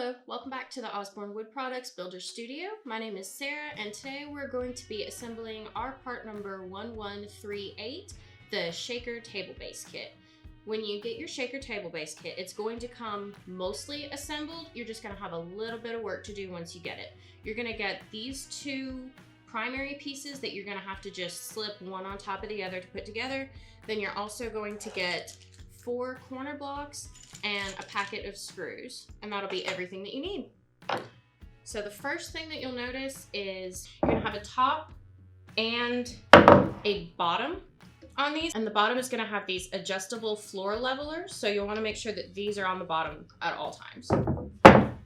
Hello, welcome back to the Osborne Wood Products Builder Studio. My name is Sarah, and today we're going to be assembling our part number 1138, the shaker table base kit. When you get your shaker table base kit, it's going to come mostly assembled. You're just going to have a little bit of work to do once you get it. You're going to get these two primary pieces that you're going to have to just slip one on top of the other to put together. Then you're also going to get 4 corner blocks and a packet of screws, and that'll be everything that you need. So the first thing that you'll notice is you're gonna have a top and a bottom on these, and the bottom is gonna have these adjustable floor levelers, so you'll wanna make sure that these are on the bottom at all times.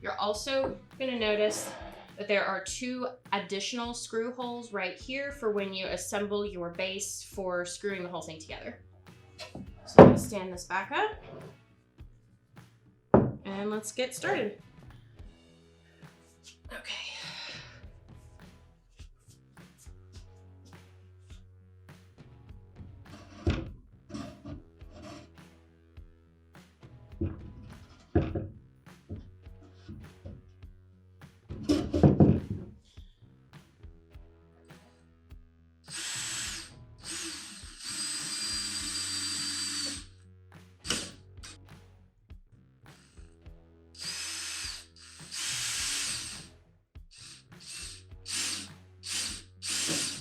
You're also gonna notice that there are 2 additional screw holes right here for when you assemble your base for screwing the whole thing together. So I'm gonna stand this back up. And let's get started. Okay.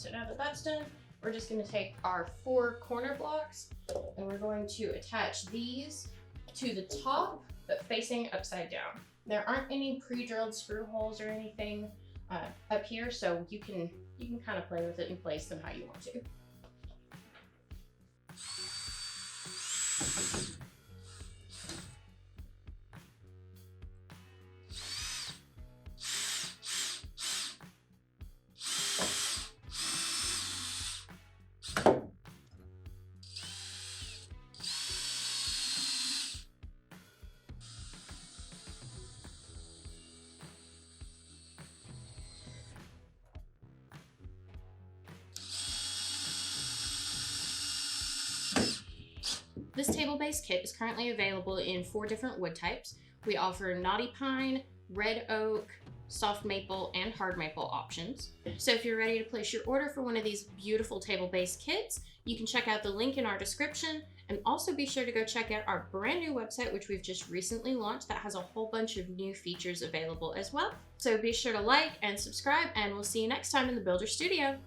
So now that that's done, we're just going to take our 4 corner blocks and we're going to attach these to the top, but facing upside down. There aren't any pre-drilled screw holes or anything up here, so you can kind of play with it and place them how you want to. This table base kit is currently available in 4 different wood types. We offer knotty pine, red oak, soft maple, and hard maple options. So if you're ready to place your order for one of these beautiful table base kits, you can check out the link in our description, and also be sure to go check out our brand new website, which we've just recently launched, that has a whole bunch of new features available as well. So be sure to like and subscribe, and we'll see you next time in the Builder Studio.